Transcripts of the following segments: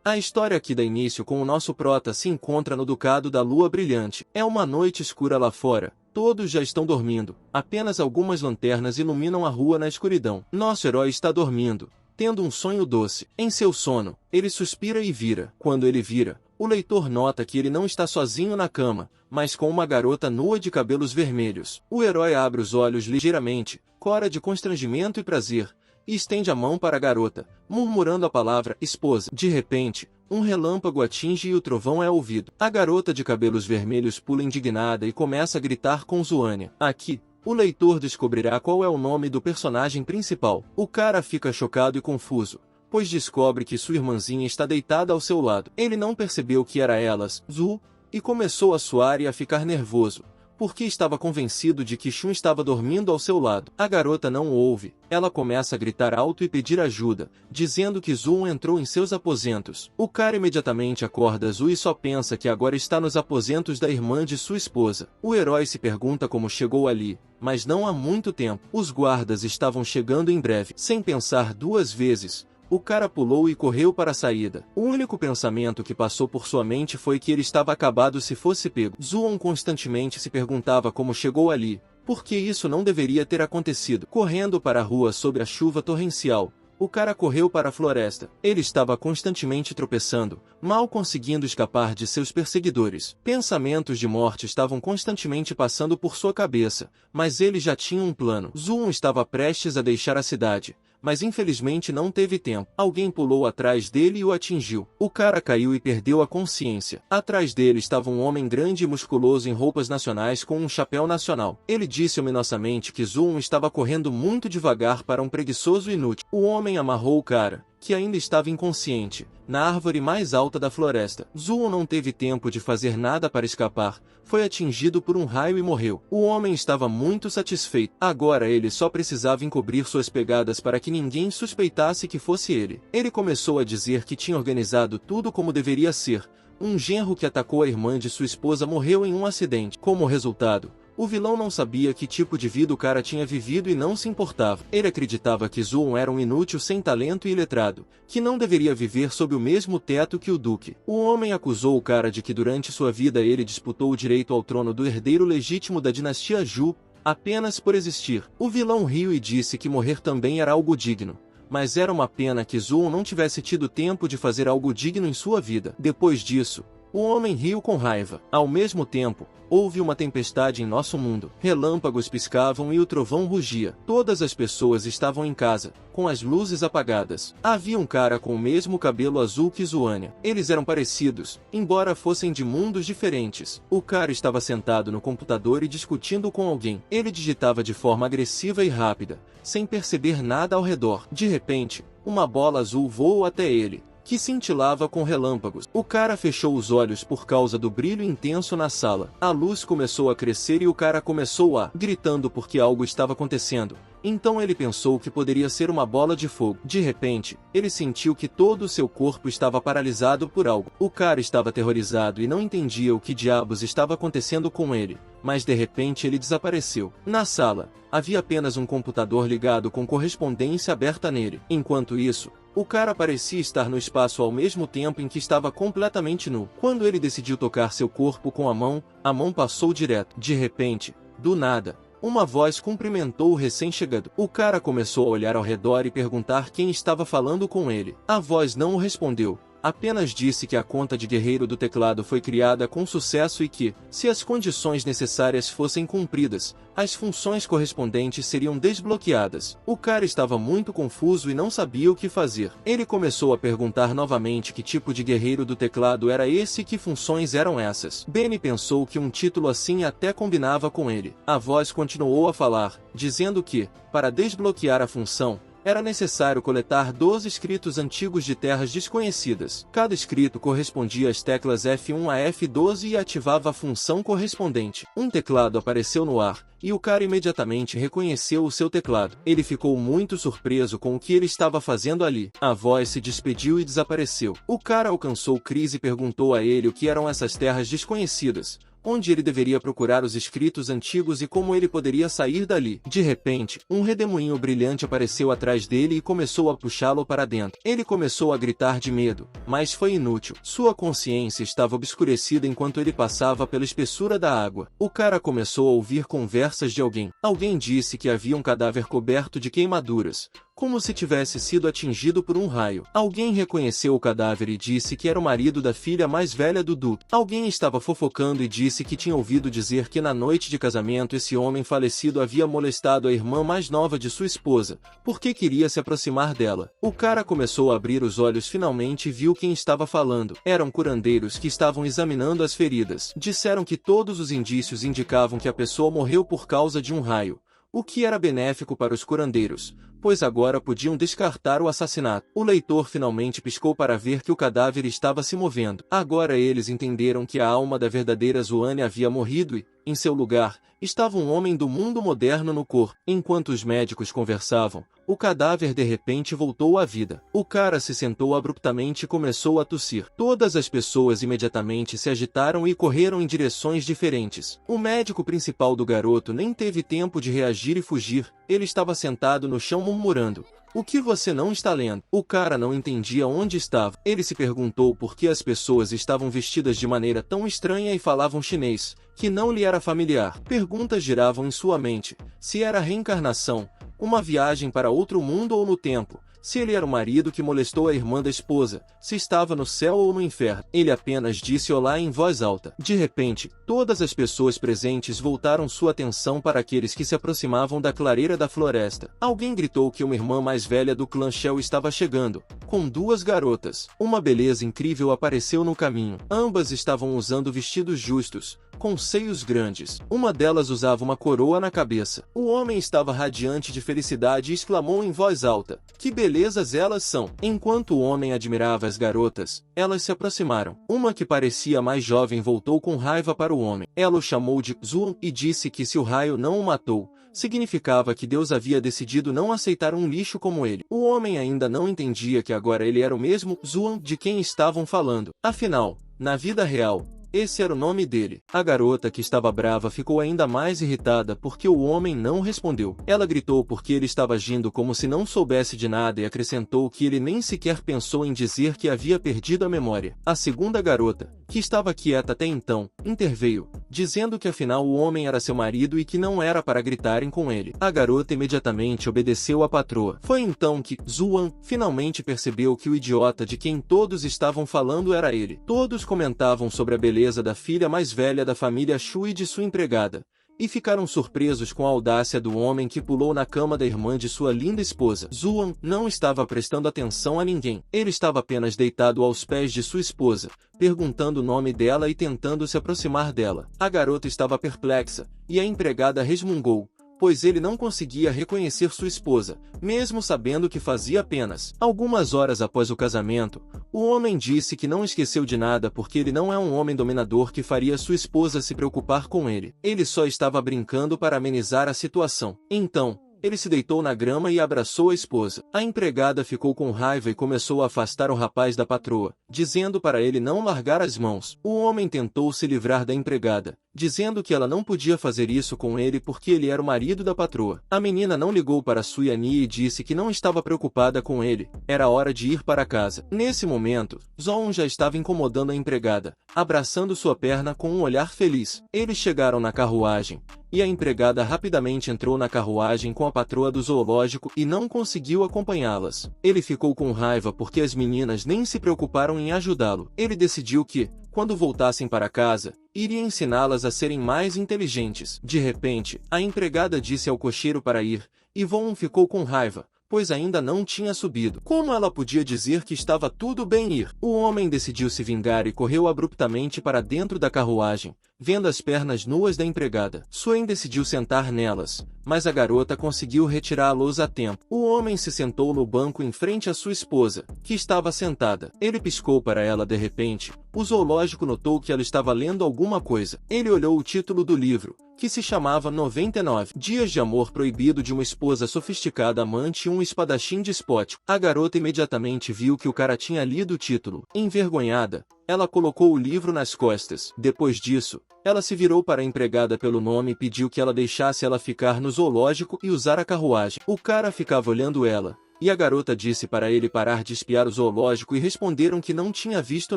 A história aqui dá início com o nosso prota se encontra no Ducado da Lua Brilhante. É uma noite escura lá fora. Todos já estão dormindo. Apenas algumas lanternas iluminam a rua na escuridão. Nosso herói está dormindo, tendo um sonho doce. Em seu sono, ele suspira e vira. Quando ele vira, o leitor nota que ele não está sozinho na cama, mas com uma garota nua de cabelos vermelhos. O herói abre os olhos ligeiramente, cora de constrangimento e prazer, e estende a mão para a garota, murmurando a palavra esposa. De repente, um relâmpago atinge e o trovão é ouvido. A garota de cabelos vermelhos pula indignada e começa a gritar com Zoânia. Aqui, o leitor descobrirá qual é o nome do personagem principal. O cara fica chocado e confuso, pois descobre que sua irmãzinha está deitada ao seu lado. Ele não percebeu que era elas, Zu, e começou a suar e a ficar nervoso, porque estava convencido de que Shun estava dormindo ao seu lado. A garota não o ouve. Ela começa a gritar alto e pedir ajuda, dizendo que Zu entrou em seus aposentos. O cara imediatamente acorda Zu e só pensa que agora está nos aposentos da irmã de sua esposa. O herói se pergunta como chegou ali, mas não há muito tempo. Os guardas estavam chegando em breve. Sem pensar duas vezes, o cara pulou e correu para a saída. O único pensamento que passou por sua mente foi que ele estava acabado se fosse pego. Zoon constantemente se perguntava como chegou ali, porque isso não deveria ter acontecido. Correndo para a rua sob a chuva torrencial, o cara correu para a floresta. Ele estava constantemente tropeçando, mal conseguindo escapar de seus perseguidores. Pensamentos de morte estavam constantemente passando por sua cabeça, mas ele já tinha um plano. Zoon estava prestes a deixar a cidade, mas infelizmente não teve tempo. Alguém pulou atrás dele e o atingiu. O cara caiu e perdeu a consciência. Atrás dele estava um homem grande e musculoso em roupas nacionais com um chapéu nacional. Ele disse ominosamente que Zoon estava correndo muito devagar para um preguiçoso inútil. O homem amarrou o cara, que ainda estava inconsciente, na árvore mais alta da floresta. Zoon não teve tempo de fazer nada para escapar, foi atingido por um raio e morreu. O homem estava muito satisfeito. Agora ele só precisava encobrir suas pegadas para que ninguém suspeitasse que fosse ele. Ele começou a dizer que tinha organizado tudo como deveria ser. Um genro que atacou a irmã de sua esposa morreu em um acidente. Como resultado, o vilão não sabia que tipo de vida o cara tinha vivido e não se importava. Ele acreditava que Zoon era um inútil sem talento e iletrado, que não deveria viver sob o mesmo teto que o Duque. O homem acusou o cara de que durante sua vida ele disputou o direito ao trono do herdeiro legítimo da dinastia Ju, apenas por existir. O vilão riu e disse que morrer também era algo digno, mas era uma pena que Zoon não tivesse tido tempo de fazer algo digno em sua vida. Depois disso, o homem riu com raiva. Ao mesmo tempo, houve uma tempestade em nosso mundo. Relâmpagos piscavam e o trovão rugia. Todas as pessoas estavam em casa, com as luzes apagadas. Havia um cara com o mesmo cabelo azul que Zoânia. Eles eram parecidos, embora fossem de mundos diferentes. O cara estava sentado no computador e discutindo com alguém. Ele digitava de forma agressiva e rápida, sem perceber nada ao redor. De repente, uma bola azul voou até ele, que cintilava com relâmpagos. O cara fechou os olhos por causa do brilho intenso na sala. A luz começou a crescer e o cara começou a gritando porque algo estava acontecendo. Então ele pensou que poderia ser uma bola de fogo. De repente, ele sentiu que todo o seu corpo estava paralisado por algo. O cara estava aterrorizado e não entendia o que diabos estava acontecendo com ele, mas de repente ele desapareceu. Na sala, havia apenas um computador ligado com correspondência aberta nele. Enquanto isso, o cara parecia estar no espaço ao mesmo tempo em que estava completamente nu. Quando ele decidiu tocar seu corpo com a mão passou direto. De repente, do nada, uma voz cumprimentou o recém-chegado. O cara começou a olhar ao redor e perguntar quem estava falando com ele. A voz não o respondeu. Apenas disse que a conta de guerreiro do teclado foi criada com sucesso e que, se as condições necessárias fossem cumpridas, as funções correspondentes seriam desbloqueadas. O cara estava muito confuso e não sabia o que fazer. Ele começou a perguntar novamente que tipo de guerreiro do teclado era esse e que funções eram essas. Benny pensou que um título assim até combinava com ele. A voz continuou a falar, dizendo que, para desbloquear a função, era necessário coletar 12 escritos antigos de terras desconhecidas. Cada escrito correspondia às teclas F1 a F12 e ativava a função correspondente. Um teclado apareceu no ar, e o cara imediatamente reconheceu o seu teclado. Ele ficou muito surpreso com o que ele estava fazendo ali. A voz se despediu e desapareceu. O cara alcançou Chris e perguntou a ele o que eram essas terras desconhecidas, onde ele deveria procurar os escritos antigos e como ele poderia sair dali. De repente, um redemoinho brilhante apareceu atrás dele e começou a puxá-lo para dentro. Ele começou a gritar de medo, mas foi inútil. Sua consciência estava obscurecida enquanto ele passava pela espessura da água. O cara começou a ouvir conversas de alguém. Alguém disse que havia um cadáver coberto de queimaduras, como se tivesse sido atingido por um raio. Alguém reconheceu o cadáver e disse que era o marido da filha mais velha do Duque. Alguém estava fofocando e disse que tinha ouvido dizer que na noite de casamento esse homem falecido havia molestado a irmã mais nova de sua esposa, porque queria se aproximar dela. O cara começou a abrir os olhos finalmente e viu quem estava falando. Eram curandeiros que estavam examinando as feridas. Disseram que todos os indícios indicavam que a pessoa morreu por causa de um raio, o que era benéfico para os curandeiros, pois agora podiam descartar o assassinato. O leitor finalmente piscou para ver que o cadáver estava se movendo. Agora eles entenderam que a alma da verdadeira Zoane havia morrido e, em seu lugar, estava um homem do mundo moderno no corpo. Enquanto os médicos conversavam, o cadáver de repente voltou à vida. O cara se sentou abruptamente e começou a tossir. Todas as pessoas imediatamente se agitaram e correram em direções diferentes. O médico principal do garoto nem teve tempo de reagir e fugir. Ele estava sentado no chão murmurando: "O que você não está lendo?" O cara não entendia onde estava. Ele se perguntou por que as pessoas estavam vestidas de maneira tão estranha e falavam chinês, que não lhe era familiar. Perguntas giravam em sua mente: se era reencarnação, uma viagem para outro mundo ou no tempo, se ele era o marido que molestou a irmã da esposa, se estava no céu ou no inferno. Ele apenas disse olá em voz alta. De repente, todas as pessoas presentes voltaram sua atenção para aqueles que se aproximavam da clareira da floresta. Alguém gritou que uma irmã mais velha do clã Shell estava chegando, com duas garotas. Uma beleza incrível apareceu no caminho. Ambas estavam usando vestidos justos, com seios grandes. Uma delas usava uma coroa na cabeça. O homem estava radiante de felicidade e exclamou em voz alta: "Que belezas elas são!" Enquanto o homem admirava as garotas, elas se aproximaram. Uma que parecia mais jovem voltou com raiva para o homem. Ela o chamou de Zuan e disse que se o raio não o matou, significava que Deus havia decidido não aceitar um lixo como ele. O homem ainda não entendia que agora ele era o mesmo Zuan de quem estavam falando. Afinal, na vida real, esse era o nome dele. A garota, que estava brava, ficou ainda mais irritada porque o homem não respondeu. Ela gritou porque ele estava agindo como se não soubesse de nada e acrescentou que ele nem sequer pensou em dizer que havia perdido a memória. A segunda garota, que estava quieta até então, interveio, dizendo que afinal o homem era seu marido e que não era para gritarem com ele. A garota imediatamente obedeceu à patroa. Foi então que Zuan finalmente percebeu que o idiota de quem todos estavam falando era ele. Todos comentavam sobre a beleza da filha mais velha da família Shu e de sua empregada, e ficaram surpresos com a audácia do homem que pulou na cama da irmã de sua linda esposa. Zuan não estava prestando atenção a ninguém. Ele estava apenas deitado aos pés de sua esposa, perguntando o nome dela e tentando se aproximar dela. A garota estava perplexa, e a empregada resmungou, pois ele não conseguia reconhecer sua esposa, mesmo sabendo que fazia apenas algumas horas após o casamento. O homem disse que não esqueceu de nada porque ele não é um homem dominador que faria sua esposa se preocupar com ele. Ele só estava brincando para amenizar a situação. Então, ele se deitou na grama e abraçou a esposa. A empregada ficou com raiva e começou a afastar o rapaz da patroa, dizendo para ele não largar as mãos. O homem tentou se livrar da empregada, dizendo que ela não podia fazer isso com ele porque ele era o marido da patroa. A menina não ligou para Suyani e disse que não estava preocupada com ele. Era hora de ir para casa. Nesse momento, Zoon já estava incomodando a empregada, abraçando sua perna com um olhar feliz. Eles chegaram na carruagem, e a empregada rapidamente entrou na carruagem com a patroa do zoológico e não conseguiu acompanhá-las. Ele ficou com raiva porque as meninas nem se preocuparam em ajudá-lo. Ele decidiu que, quando voltassem para casa, iria ensiná-las a serem mais inteligentes. De repente, a empregada disse ao cocheiro para ir, e Von ficou com raiva, pois ainda não tinha subido. Como ela podia dizer que estava tudo bem ir? O homem decidiu se vingar e correu abruptamente para dentro da carruagem, vendo as pernas nuas da empregada. Suen decidiu sentar nelas, mas a garota conseguiu retirá-los a tempo. O homem se sentou no banco em frente à sua esposa, que estava sentada. Ele piscou para ela de repente. O zoológico notou que ela estava lendo alguma coisa. Ele olhou o título do livro, que se chamava 99 Dias de Amor Proibido de uma Esposa Sofisticada Amante e um Espadachim Despótico. A garota imediatamente viu que o cara tinha lido o título. Envergonhada, Ela colocou o livro nas costas. Depois disso, ela se virou para a empregada pelo nome e pediu que ela deixasse ela ficar no zoológico e usar a carruagem. O cara ficava olhando ela, e a garota disse para ele parar de espiar o zoológico e responderam que não tinha visto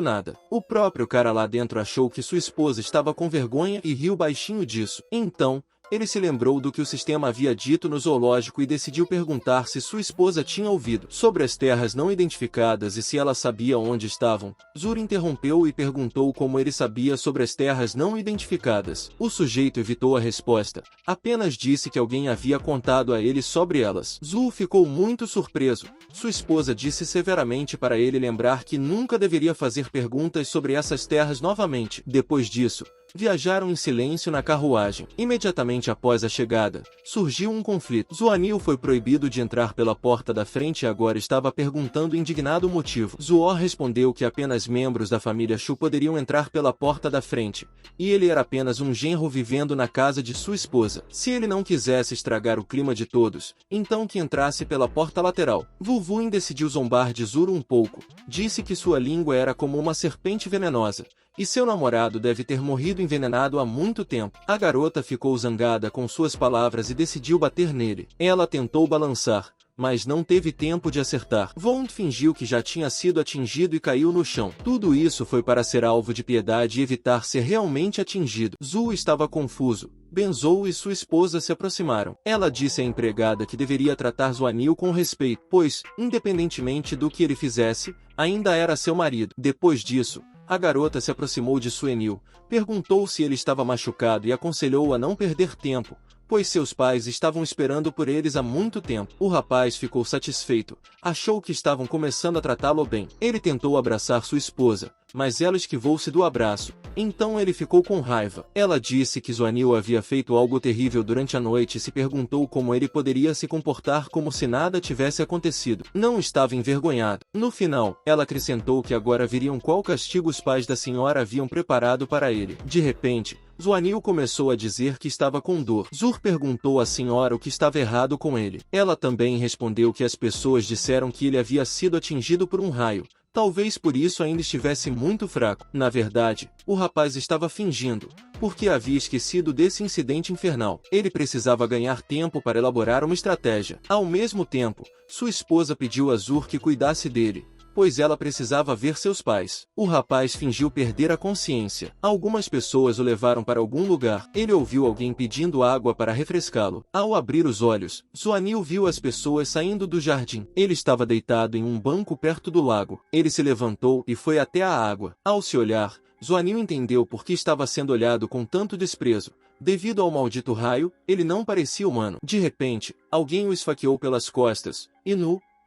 nada. O próprio cara lá dentro achou que sua esposa estava com vergonha e riu baixinho disso. Então, ele se lembrou do que o sistema havia dito no zoológico e decidiu perguntar se sua esposa tinha ouvido sobre as terras não identificadas e se ela sabia onde estavam. Zur interrompeu e perguntou como ele sabia sobre as terras não identificadas. O sujeito evitou a resposta, apenas disse que alguém havia contado a ele sobre elas. Zur ficou muito surpreso. Sua esposa disse severamente para ele lembrar que nunca deveria fazer perguntas sobre essas terras novamente. Depois disso, viajaram em silêncio na carruagem. Imediatamente após a chegada, surgiu um conflito. Zuanil foi proibido de entrar pela porta da frente e agora estava perguntando indignado o motivo. Zuor respondeu que apenas membros da família Shu poderiam entrar pela porta da frente, e ele era apenas um genro vivendo na casa de sua esposa. Se ele não quisesse estragar o clima de todos, então que entrasse pela porta lateral. Vuvuin decidiu zombar de Zur um pouco. Disse que sua língua era como uma serpente venenosa, e seu namorado deve ter morrido envenenado há muito tempo. A garota ficou zangada com suas palavras e decidiu bater nele. Ela tentou balançar, mas não teve tempo de acertar. Vond fingiu que já tinha sido atingido e caiu no chão. Tudo isso foi para ser alvo de piedade e evitar ser realmente atingido. Zu estava confuso. Benzou e sua esposa se aproximaram. Ela disse à empregada que deveria tratar Zuanil com respeito, pois, independentemente do que ele fizesse, ainda era seu marido. Depois disso, a garota se aproximou de Suenil, perguntou se ele estava machucado e aconselhou a não perder tempo, pois seus pais estavam esperando por eles há muito tempo. O rapaz ficou satisfeito, achou que estavam começando a tratá-lo bem. Ele tentou abraçar sua esposa, mas ela esquivou-se do abraço. Então ele ficou com raiva. Ela disse que Zuanil havia feito algo terrível durante a noite e se perguntou como ele poderia se comportar como se nada tivesse acontecido. Não estava envergonhado. No final, ela acrescentou que agora viriam qual castigo os pais da senhora haviam preparado para ele. De repente, Zuanil começou a dizer que estava com dor. Zur perguntou à senhora o que estava errado com ele. Ela também respondeu que as pessoas disseram que ele havia sido atingido por um raio. Talvez por isso ainda estivesse muito fraco. Na verdade, o rapaz estava fingindo, porque havia esquecido desse incidente infernal. Ele precisava ganhar tempo para elaborar uma estratégia. Ao mesmo tempo, sua esposa pediu a Zur que cuidasse dele, pois ela precisava ver seus pais. O rapaz fingiu perder a consciência. Algumas pessoas o levaram para algum lugar. Ele ouviu alguém pedindo água para refrescá-lo. Ao abrir os olhos, Zuanil viu as pessoas saindo do jardim. Ele estava deitado em um banco perto do lago. Ele se levantou e foi até a água. Ao se olhar, Zuanil entendeu por que estava sendo olhado com tanto desprezo. Devido ao maldito raio, ele não parecia humano. De repente, alguém o esfaqueou pelas costas, e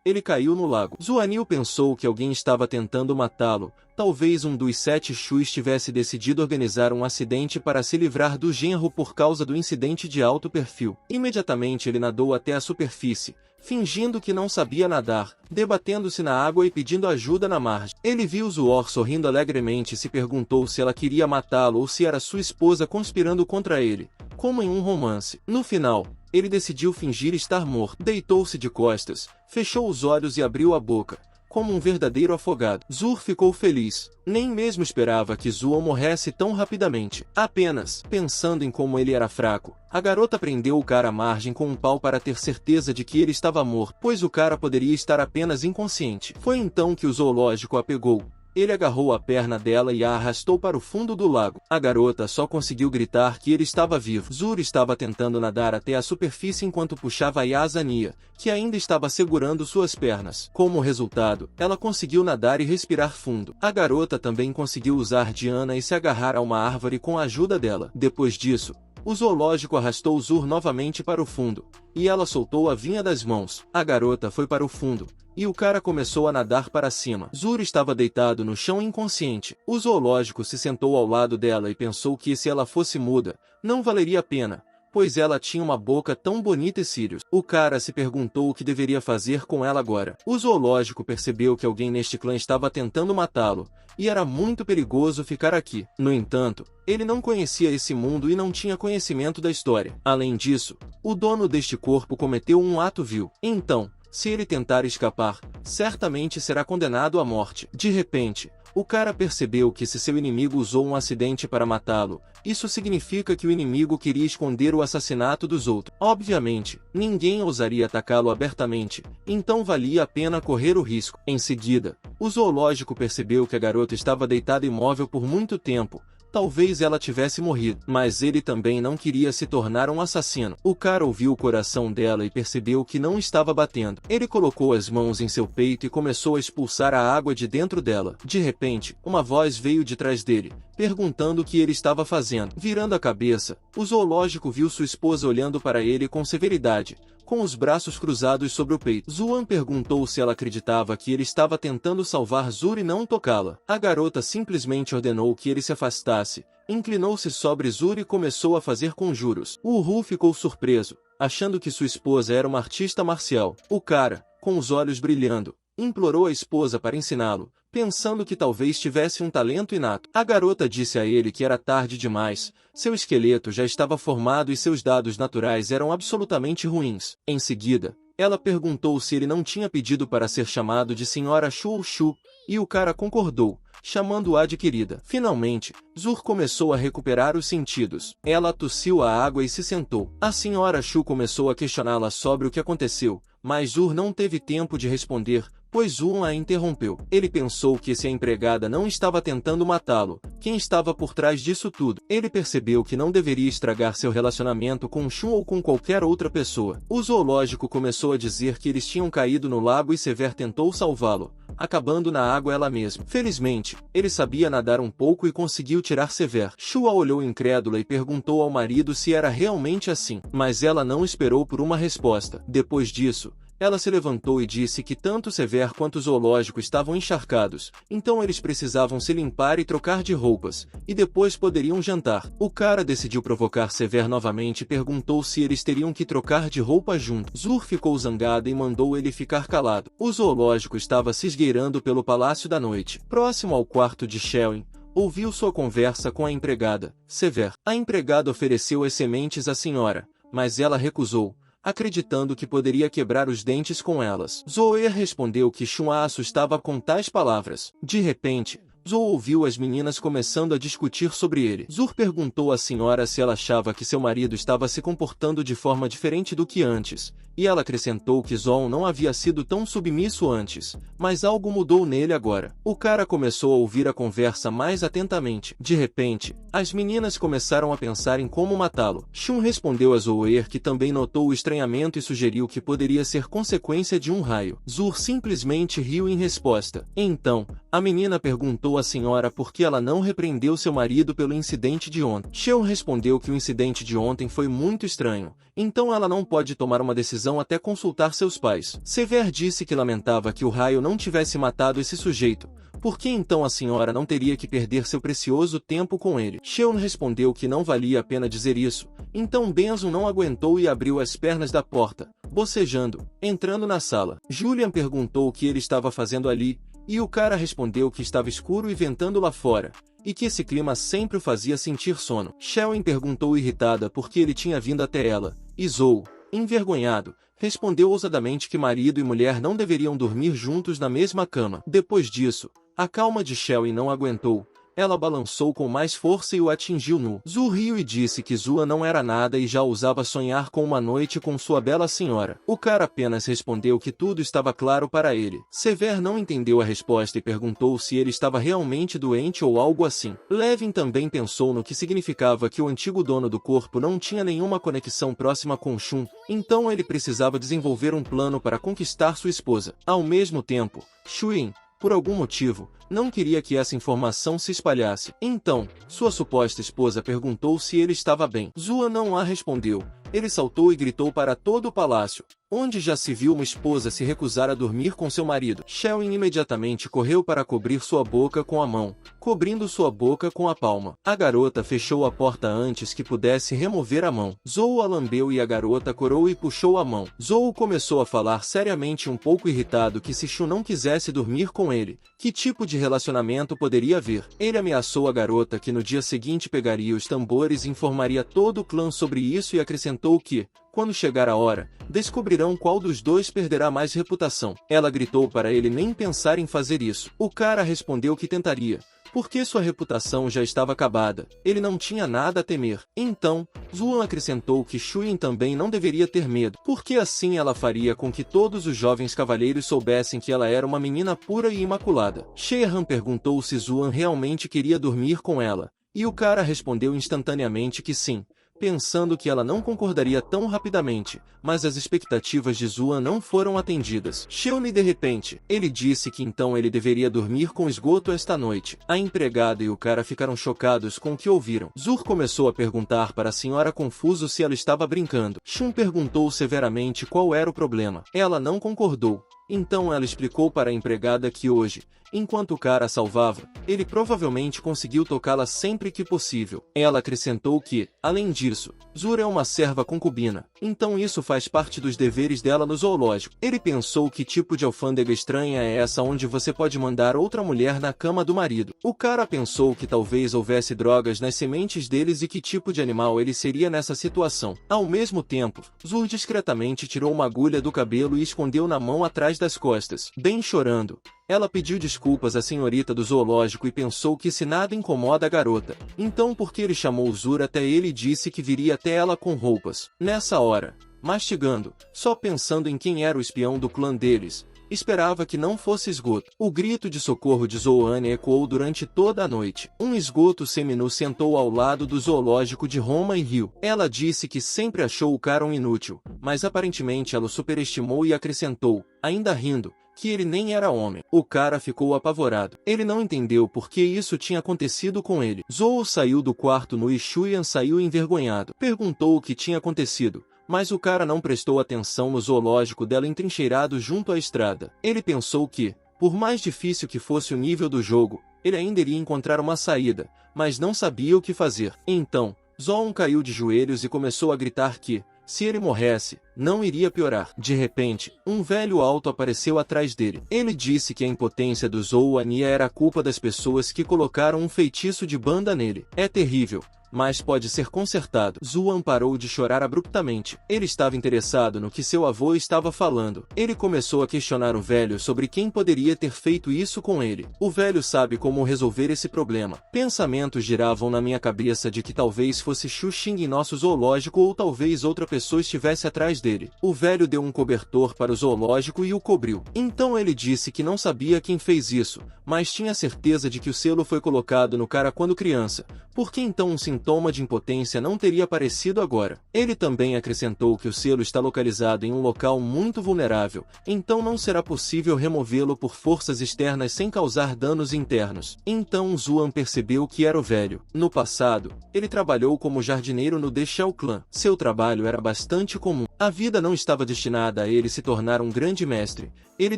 ele caiu no lago. Zuanil pensou que alguém estava tentando matá-lo. Talvez um dos 7 Shuis tivesse decidido organizar um acidente para se livrar do genro por causa do incidente de alto perfil. Imediatamente ele nadou até a superfície, fingindo que não sabia nadar, debatendo-se na água e pedindo ajuda na margem. Ele viu Zuor sorrindo alegremente e se perguntou se ela queria matá-lo ou se era sua esposa conspirando contra ele, como em um romance. No final, ele decidiu fingir estar morto. Deitou-se de costas, fechou os olhos e abriu a boca, como um verdadeiro afogado. Zur ficou feliz. Nem mesmo esperava que Zuo morresse tão rapidamente. Apenas, pensando em como ele era fraco, a garota prendeu o cara à margem com um pau para ter certeza de que ele estava morto, pois o cara poderia estar apenas inconsciente. Foi então que o zoológico a pegou. Ele agarrou a perna dela e a arrastou para o fundo do lago. A garota só conseguiu gritar que ele estava vivo. Zur estava tentando nadar até a superfície enquanto puxava a Yazania, que ainda estava segurando suas pernas. Como resultado, ela conseguiu nadar e respirar fundo. A garota também conseguiu usar Diana e se agarrar a uma árvore com a ajuda dela. Depois disso, o zoológico arrastou Zur novamente para o fundo, e ela soltou a vinha das mãos. A garota foi para o fundo, e o cara começou a nadar para cima. Zur estava deitado no chão inconsciente. O zoológico se sentou ao lado dela e pensou que se ela fosse muda, não valeria a pena, pois ela tinha uma boca tão bonita e cílios. O cara se perguntou o que deveria fazer com ela agora. O zoológico percebeu que alguém neste clã estava tentando matá-lo, e era muito perigoso ficar aqui. No entanto, ele não conhecia esse mundo e não tinha conhecimento da história. Além disso, o dono deste corpo cometeu um ato vil. Então, se ele tentar escapar, certamente será condenado à morte. De repente, O cara percebeu que se seu inimigo usou um acidente para matá-lo, isso significa que o inimigo queria esconder o assassinato dos outros. Obviamente, ninguém ousaria atacá-lo abertamente, então valia a pena correr o risco. Em seguida, o zoológico percebeu que a garota estava deitada imóvel por muito tempo. Talvez ela tivesse morrido, mas ele também não queria se tornar um assassino. O cara ouviu o coração dela e percebeu que não estava batendo. Ele colocou as mãos em seu peito e começou a expulsar a água de dentro dela. De repente, uma voz veio de trás dele, perguntando o que ele estava fazendo. Virando a cabeça, o zoológico viu sua esposa olhando para ele com severidade, com os braços cruzados sobre o peito. Zuan perguntou se ela acreditava que ele estava tentando salvar Zur e não tocá-la. A garota simplesmente ordenou que ele se afastasse, inclinou-se sobre Zur e começou a fazer conjuros. O Ru ficou surpreso, achando que sua esposa era uma artista marcial. O cara, com os olhos brilhando, implorou a esposa para ensiná-lo, pensando que talvez tivesse um talento inato. A garota disse a ele que era tarde demais, seu esqueleto já estava formado e seus dados naturais eram absolutamente ruins. Em seguida, ela perguntou se ele não tinha pedido para ser chamado de Senhora Shu Shu, e o cara concordou, chamando-a de querida. Finalmente, Zur começou a recuperar os sentidos. Ela tossiu a água e se sentou. A Senhora Shu começou a questioná-la sobre o que aconteceu, mas Zur não teve tempo de responder, pois Zuan a interrompeu. Ele pensou que se a empregada não estava tentando matá-lo, quem estava por trás disso tudo? Ele percebeu que não deveria estragar seu relacionamento com Shun ou com qualquer outra pessoa. O zoológico começou a dizer que eles tinham caído no lago e Sever tentou salvá-lo, acabando na água ela mesma. Felizmente, ele sabia nadar um pouco e conseguiu tirar Sever. Shua olhou incrédula e perguntou ao marido se era realmente assim, mas ela não esperou por uma resposta. Depois disso, ela se levantou e disse que tanto Sever quanto o zoológico estavam encharcados, então eles precisavam se limpar e trocar de roupas, e depois poderiam jantar. O cara decidiu provocar Sever novamente e perguntou se eles teriam que trocar de roupa junto. Zur ficou zangada e mandou ele ficar calado. O zoológico estava se esgueirando pelo palácio da noite. Próximo ao quarto de Shelin, ouviu sua conversa com a empregada, Sever. A empregada ofereceu as sementes à senhora, mas ela recusou, acreditando que poderia quebrar os dentes com elas. Zoe respondeu que Shun a assustava com tais palavras. De repente, Zou ouviu as meninas começando a discutir sobre ele. Zur perguntou à senhora se ela achava que seu marido estava se comportando de forma diferente do que antes, e ela acrescentou que Zon não havia sido tão submisso antes, mas algo mudou nele agora. O cara começou a ouvir a conversa mais atentamente. De repente, as meninas começaram a pensar em como matá-lo. Shun respondeu a Zoe que também notou o estranhamento e sugeriu que poderia ser consequência de um raio. Zur simplesmente riu em resposta. Então, a menina perguntou à senhora por que ela não repreendeu seu marido pelo incidente de ontem. Sheon respondeu que o incidente de ontem foi muito estranho, então ela não pode tomar uma decisão até consultar seus pais. Sever disse que lamentava que o raio não tivesse matado esse sujeito. Por que então a senhora não teria que perder seu precioso tempo com ele? Sheon respondeu que não valia a pena dizer isso, então Benzo não aguentou e abriu as pernas da porta, bocejando, entrando na sala. Julian perguntou o que ele estava fazendo ali, e o cara respondeu que estava escuro e ventando lá fora, e que esse clima sempre o fazia sentir sono. Shelin perguntou irritada por que ele tinha vindo até ela, e Zou, envergonhado, respondeu ousadamente que marido e mulher não deveriam dormir juntos na mesma cama. Depois disso, a calma de Shelin não aguentou. Ela balançou com mais força e o atingiu nu. Zu riu e disse que Zua não era nada e já ousava sonhar com uma noite com sua bela senhora. O cara apenas respondeu que tudo estava claro para ele. Sever não entendeu a resposta e perguntou se ele estava realmente doente ou algo assim. Levin também pensou no que significava que o antigo dono do corpo não tinha nenhuma conexão próxima com Shun, então ele precisava desenvolver um plano para conquistar sua esposa. Ao mesmo tempo, Shuin, por algum motivo, não queria que essa informação se espalhasse. Então, sua suposta esposa perguntou se ele estava bem. Zua não a respondeu. Ele saltou e gritou para todo o palácio, onde já se viu uma esposa se recusar a dormir com seu marido. Shelin imediatamente correu para cobrir sua boca com a mão, cobrindo sua boca com a palma. A garota fechou a porta antes que pudesse remover a mão. Zou a lambeu e a garota corou e puxou a mão. Zou começou a falar seriamente, um pouco irritado, que se Shu não quisesse dormir com ele, que tipo de relacionamento poderia haver. Ele ameaçou a garota que no dia seguinte pegaria os tambores e informaria todo o clã sobre isso e acrescentou que, Quando chegar a hora, descobrirão qual dos dois perderá mais reputação. Ela gritou para ele nem pensar em fazer isso. O cara respondeu que tentaria, porque sua reputação já estava acabada. Ele não tinha nada a temer. Então, Zuan acrescentou que Xuyin também não deveria ter medo, porque assim ela faria com que todos os jovens cavalheiros soubessem que ela era uma menina pura e imaculada. Shehan perguntou se Zuan realmente queria dormir com ela, e o cara respondeu instantaneamente que sim, pensando que ela não concordaria tão rapidamente, mas as expectativas de Zuan não foram atendidas. Xiaomi de repente, ele disse que então ele deveria dormir com esgoto esta noite. A empregada e o cara ficaram chocados com o que ouviram. Zur começou a perguntar para a senhora confuso se ela estava brincando. Shun perguntou severamente qual era o problema. Ela não concordou. Então ela explicou para a empregada que hoje, enquanto o cara a salvava, ele provavelmente conseguiu tocá-la sempre que possível. Ela acrescentou que, além disso, Zur é uma serva concubina, então isso faz parte dos deveres dela no zoológico. Ele pensou que tipo de alfândega estranha é essa onde você pode mandar outra mulher na cama do marido. O cara pensou que talvez houvesse drogas nas sementes deles e que tipo de animal ele seria nessa situação. Ao mesmo tempo, Zur discretamente tirou uma agulha do cabelo e escondeu na mão atrás das costas. Bem chorando, ela pediu desculpas à senhorita do zoológico e pensou que se nada incomoda a garota, então por que ele chamou Zur até ele e disse que viria até ela com roupas. Nessa hora, mastigando, só pensando em quem era o espião do clã deles, esperava que não fosse esgoto. O grito de socorro de Zoane ecoou durante toda a noite. Um esgoto seminu sentou ao lado do zoológico de Roma e riu. Ela disse que sempre achou o cara um inútil, mas aparentemente ela o superestimou e acrescentou, ainda rindo, que ele nem era homem. O cara ficou apavorado. Ele não entendeu por que isso tinha acontecido com ele. Zou saiu do quarto nu e Xuyan saiu envergonhado. Perguntou o que tinha acontecido, mas o cara não prestou atenção no zoológico dela entrincheirado junto à estrada. Ele pensou que, por mais difícil que fosse o nível do jogo, ele ainda iria encontrar uma saída, mas não sabia o que fazer. Então, Zoon caiu de joelhos e começou a gritar que, se ele morresse, não iria piorar. De repente, um velho alto apareceu atrás dele. Ele disse que a impotência do Zouania era a culpa das pessoas que colocaram um feitiço de banda nele. É terrível, mas pode ser consertado. Zuan parou de chorar abruptamente. Ele estava interessado no que seu avô estava falando. Ele começou a questionar o velho sobre quem poderia ter feito isso com ele. O velho sabe como resolver esse problema. Pensamentos giravam na minha cabeça de que talvez fosse Xu Xing em nosso zoológico ou talvez outra pessoa estivesse atrás dele. O velho deu um cobertor para o zoológico e o cobriu. Então ele disse que não sabia quem fez isso, mas tinha certeza de que o selo foi colocado no cara quando criança. Por que então um sintoma de impotência não teria aparecido agora? Ele também acrescentou que o selo está localizado em um local muito vulnerável, então não será possível removê-lo por forças externas sem causar danos internos. Então Zuan percebeu que era o velho. No passado, ele trabalhou como jardineiro no The Shao Clan. Seu trabalho era bastante comum. A vida não estava destinada a ele se tornar um grande mestre. Ele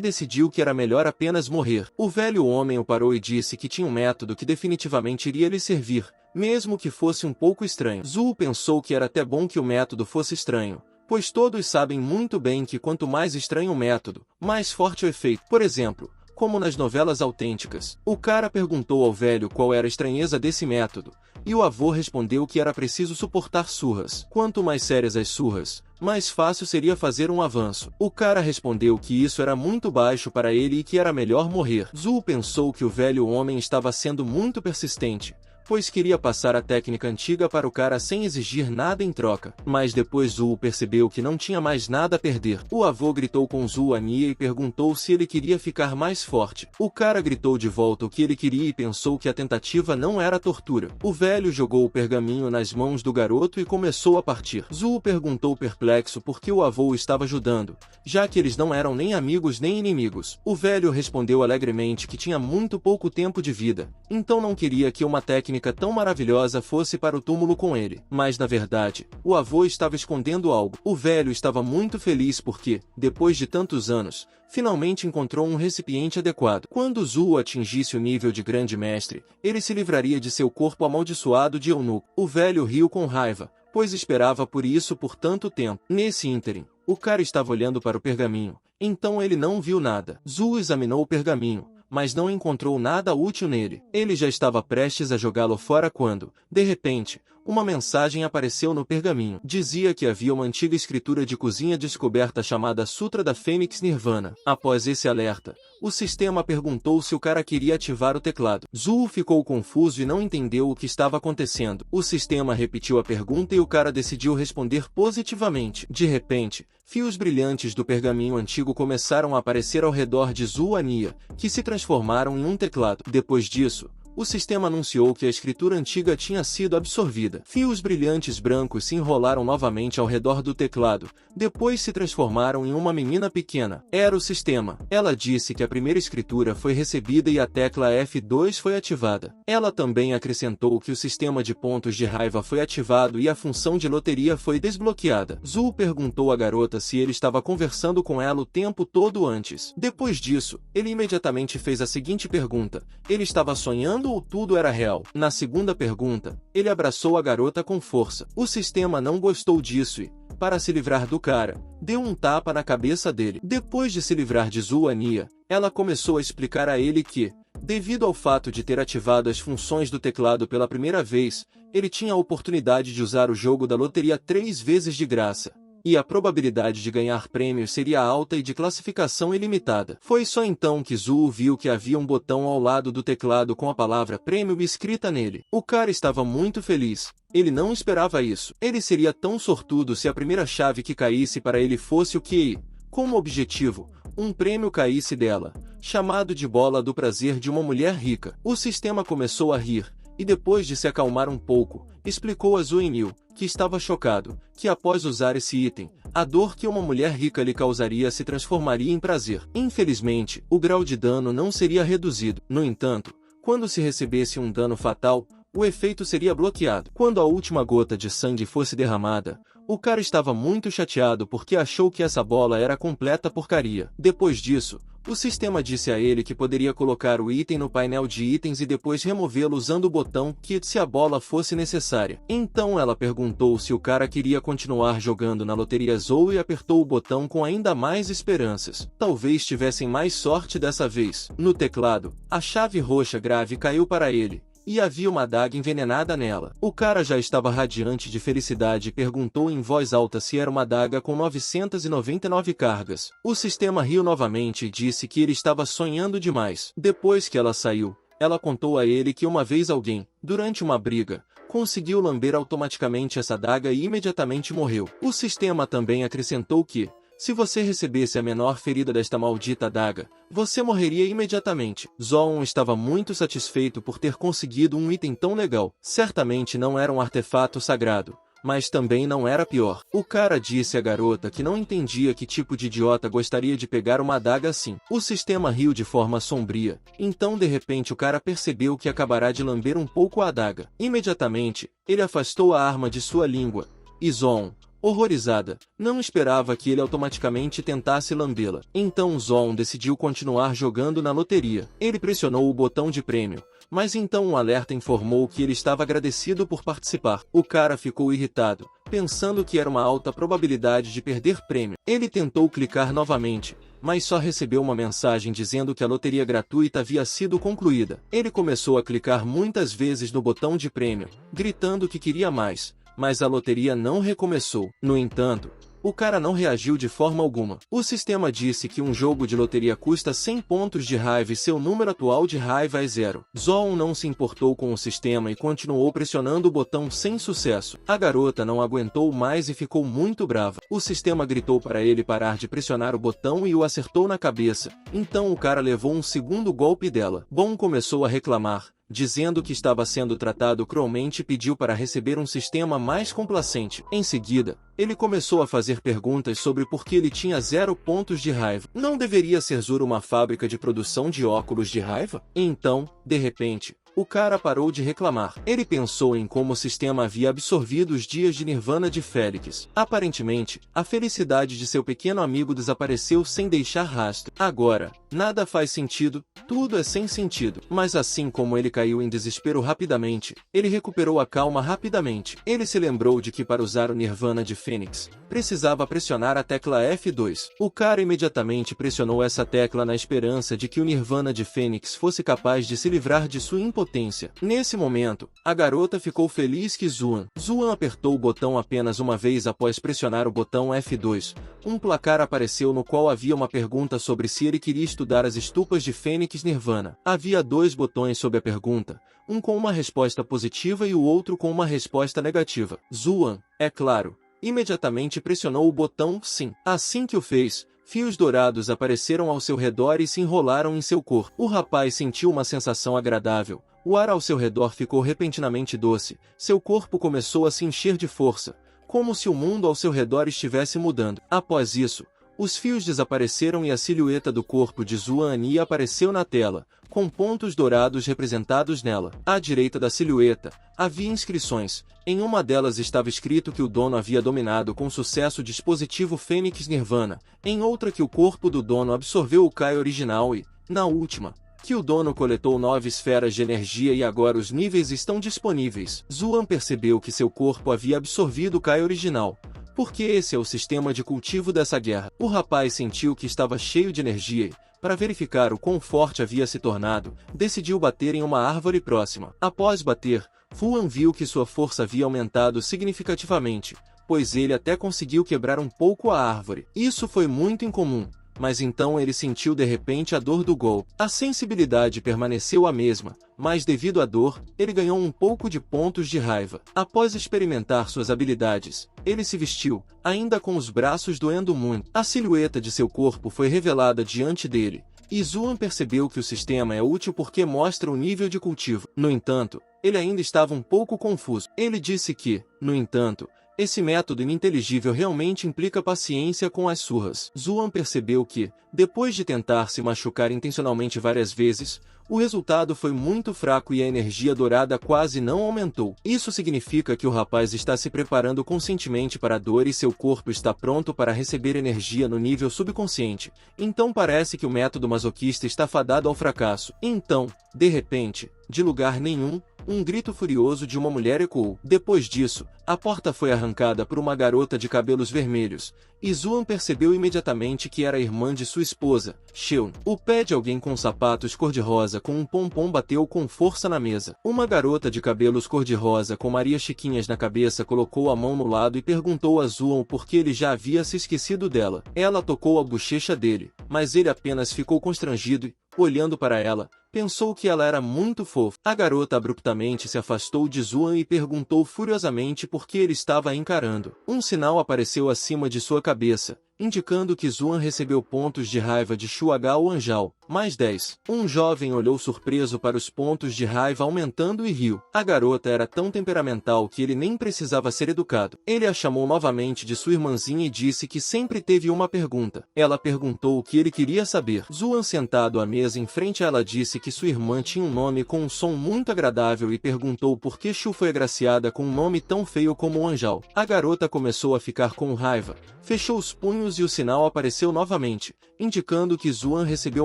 decidiu que era melhor apenas morrer. O velho homem o parou e disse que tinha um método que definitivamente iria lhe servir, mesmo que fosse um pouco estranho. Zhu pensou que era até bom que o método fosse estranho, pois todos sabem muito bem que quanto mais estranho o método, mais forte o efeito. Por exemplo, como nas novelas autênticas. O cara perguntou ao velho qual era a estranheza desse método, e o avô respondeu que era preciso suportar surras. Quanto mais sérias as surras, mais fácil seria fazer um avanço. O cara respondeu que isso era muito baixo para ele e que era melhor morrer. Zhu pensou que o velho homem estava sendo muito persistente, pois queria passar a técnica antiga para o cara sem exigir nada em troca. Mas depois Zhu percebeu que não tinha mais nada a perder. O avô gritou com Zhu Ania e perguntou se ele queria ficar mais forte. O cara gritou de volta o que ele queria e pensou que a tentativa não era tortura. O velho jogou o pergaminho nas mãos do garoto e começou a partir. Zhu perguntou perplexo por que o avô o estava ajudando, já que eles não eram nem amigos nem inimigos. O velho respondeu alegremente que tinha muito pouco tempo de vida, então não queria que uma técnica tão maravilhosa fosse para o túmulo com ele. Mas na verdade, o avô estava escondendo algo. O velho estava muito feliz porque, depois de tantos anos, finalmente encontrou um recipiente adequado. Quando Zhu atingisse o nível de grande mestre, ele se livraria de seu corpo amaldiçoado de eunuco. O velho riu com raiva, pois esperava por isso por tanto tempo. Nesse ínterim, o cara estava olhando para o pergaminho, então ele não viu nada. Zhu examinou o pergaminho, mas não encontrou nada útil nele. Ele já estava prestes a jogá-lo fora quando, de repente, uma mensagem apareceu no pergaminho. Dizia que havia uma antiga escritura de cozinha descoberta chamada Sutra da Fênix Nirvana. Após esse alerta, o sistema perguntou se o cara queria ativar o teclado. Zul ficou confuso e não entendeu o que estava acontecendo. O sistema repetiu a pergunta e o cara decidiu responder positivamente. De repente, fios brilhantes do pergaminho antigo começaram a aparecer ao redor de Zul Ania, que se transformaram em um teclado. Depois disso, o sistema anunciou que a escritura antiga tinha sido absorvida. Fios brilhantes brancos se enrolaram novamente ao redor do teclado, depois se transformaram em uma menina pequena. Era o sistema. Ela disse que a primeira escritura foi recebida e a tecla F2 foi ativada. Ela também acrescentou que o sistema de pontos de raiva foi ativado e a função de loteria foi desbloqueada. Zul perguntou à garota se ele estava conversando com ela o tempo todo antes. Depois disso, ele imediatamente fez a seguinte pergunta: ele estava sonhando ou tudo era real? Na segunda pergunta, ele abraçou a garota com força. O sistema não gostou disso e, para se livrar do cara, deu um tapa na cabeça dele. Depois de se livrar de Zul Ania, ela começou a explicar a ele que, devido ao fato de ter ativado as funções do teclado pela primeira vez, ele tinha a oportunidade de usar o jogo da loteria 3 vezes de graça. E a probabilidade de ganhar prêmios seria alta e de classificação ilimitada. Foi só então que Zul viu que havia um botão ao lado do teclado com a palavra prêmio escrita nele. O cara estava muito feliz. Ele não esperava isso. Ele seria tão sortudo se a primeira chave que caísse para ele fosse o que, como objetivo, um prêmio caísse dela, chamado de bola do prazer de uma mulher rica. O sistema começou a rir, e depois de se acalmar um pouco, explicou a Zuinil, que estava chocado, que após usar esse item, a dor que uma mulher rica lhe causaria se transformaria em prazer. Infelizmente, o grau de dano não seria reduzido. No entanto, quando se recebesse um dano fatal, o efeito seria bloqueado. Quando a última gota de sangue fosse derramada, o cara estava muito chateado porque achou que essa bola era completa porcaria. Depois disso, o sistema disse a ele que poderia colocar o item no painel de itens e depois removê-lo usando o botão Quit se a bola fosse necessária. Então ela perguntou se o cara queria continuar jogando na loteria Zou e apertou o botão com ainda mais esperanças. Talvez tivessem mais sorte dessa vez. No teclado, a chave roxa grave caiu para ele, e havia uma adaga envenenada nela. O cara já estava radiante de felicidade e perguntou em voz alta se era uma adaga com 999 cargas. O sistema riu novamente e disse que ele estava sonhando demais. Depois que ela saiu, ela contou a ele que uma vez alguém, durante uma briga, conseguiu lamber automaticamente essa adaga e imediatamente morreu. O sistema também acrescentou que, se você recebesse a menor ferida desta maldita adaga, você morreria imediatamente. Zoon estava muito satisfeito por ter conseguido um item tão legal. Certamente não era um artefato sagrado, mas também não era pior. O cara disse à garota que não entendia que tipo de idiota gostaria de pegar uma adaga assim. O sistema riu de forma sombria, então de repente o cara percebeu que acabará de lamber um pouco a adaga. Imediatamente, ele afastou a arma de sua língua, e Zoon, horrorizada, não esperava que ele automaticamente tentasse lambê-la. Então Zoon decidiu continuar jogando na loteria. Ele pressionou o botão de prêmio, mas então um alerta informou que ele estava agradecido por participar. O cara ficou irritado, pensando que era uma alta probabilidade de perder prêmio. Ele tentou clicar novamente, mas só recebeu uma mensagem dizendo que a loteria gratuita havia sido concluída. Ele começou a clicar muitas vezes no botão de prêmio, gritando que queria mais, mas a loteria não recomeçou. No entanto, o cara não reagiu de forma alguma. O sistema disse que um jogo de loteria custa 100 pontos de raiva e seu número atual de raiva é 0. Zoon não se importou com o sistema e continuou pressionando o botão sem sucesso. A garota não aguentou mais e ficou muito brava. O sistema gritou para ele parar de pressionar o botão e o acertou na cabeça. Então o cara levou um segundo golpe dela. Bom começou a reclamar, dizendo que estava sendo tratado cruelmente e pediu para receber um sistema mais complacente. Em seguida, ele começou a fazer perguntas sobre por que ele tinha 0 pontos de raiva. Não deveria ser Zur uma fábrica de produção de óculos de raiva? Então, de repente, o cara parou de reclamar. Ele pensou em como o sistema havia absorvido os dias de Nirvana de Félix. Aparentemente, a felicidade de seu pequeno amigo desapareceu sem deixar rastro. Agora, nada faz sentido, tudo é sem sentido. Mas assim como ele caiu em desespero rapidamente, ele recuperou a calma rapidamente. Ele se lembrou de que para usar o Nirvana de Fênix, precisava pressionar a tecla F2. O cara imediatamente pressionou essa tecla na esperança de que o Nirvana de Fênix fosse capaz de se livrar de sua impotência. potência. Nesse momento, a garota ficou feliz que Zuan apertou o botão apenas uma vez após pressionar o botão F2. Um placar apareceu no qual havia uma pergunta sobre se ele queria estudar as estupas de Fênix Nirvana. Havia 2 botões sob a pergunta, um com uma resposta positiva e o outro com uma resposta negativa. Zuan, é claro, imediatamente pressionou o botão sim. Assim que o fez, fios dourados apareceram ao seu redor e se enrolaram em seu corpo. O rapaz sentiu uma sensação agradável. O ar ao seu redor ficou repentinamente doce. Seu corpo começou a se encher de força, como se o mundo ao seu redor estivesse mudando. Após isso, os fios desapareceram e a silhueta do corpo de Zuan Yi apareceu na tela, com pontos dourados representados nela. À direita da silhueta, havia inscrições. Em uma delas estava escrito que o dono havia dominado com sucesso o dispositivo Fênix Nirvana, em outra que o corpo do dono absorveu o Kai original e, na última, que o dono coletou 9 esferas de energia e agora os níveis estão disponíveis. Zuan percebeu que seu corpo havia absorvido o Kai original, porque esse é o sistema de cultivo dessa guerra. O rapaz sentiu que estava cheio de energia e, para verificar o quão forte havia se tornado, decidiu bater em uma árvore próxima. Após bater, Fuan viu que sua força havia aumentado significativamente, pois ele até conseguiu quebrar um pouco a árvore. Isso foi muito incomum, mas então ele sentiu de repente a dor do golpe. A sensibilidade permaneceu a mesma, mas devido à dor, ele ganhou um pouco de pontos de raiva. Após experimentar suas habilidades, ele se vestiu, ainda com os braços doendo muito. A silhueta de seu corpo foi revelada diante dele, e Zuan percebeu que o sistema é útil porque mostra o nível de cultivo. No entanto, ele ainda estava um pouco confuso. Ele disse que, no entanto, esse método ininteligível realmente implica paciência com as surras. Zuan percebeu que, depois de tentar se machucar intencionalmente várias vezes, o resultado foi muito fraco e a energia dourada quase não aumentou. Isso significa que o rapaz está se preparando conscientemente para a dor e seu corpo está pronto para receber energia no nível subconsciente. Então parece que o método masoquista está fadado ao fracasso. Então, de repente, de lugar nenhum, um grito furioso de uma mulher ecoou. Depois disso, a porta foi arrancada por uma garota de cabelos vermelhos, e Zuan percebeu imediatamente que era a irmã de sua esposa, Xion. O pé de alguém com sapatos cor-de-rosa com um pompom bateu com força na mesa. Uma garota de cabelos cor-de-rosa com Maria Chiquinhas na cabeça colocou a mão no lado e perguntou a Zuan por que ele já havia se esquecido dela. Ela tocou a bochecha dele, mas ele apenas ficou constrangido e, olhando para ela, pensou que ela era muito fofa. A garota abruptamente se afastou de Zuan e perguntou furiosamente por que ele estava a encarando. Um sinal apareceu acima de sua cabeça, indicando que Zuan recebeu pontos de raiva de Shuagao Anjao, mais 10. Um jovem olhou surpreso para os pontos de raiva aumentando e riu. A garota era tão temperamental que ele nem precisava ser educado. Ele a chamou novamente de sua irmãzinha e disse que sempre teve uma pergunta. Ela perguntou o que ele queria saber. Zuan, sentado à mesa em frente a ela, disse que sua irmã tinha um nome com um som muito agradável e perguntou por que Shu foi agraciada com um nome tão feio como Anjao. A garota começou a ficar com raiva, fechou os punhos e o sinal apareceu novamente, indicando que Zuan recebeu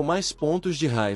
mais pontos de raiva.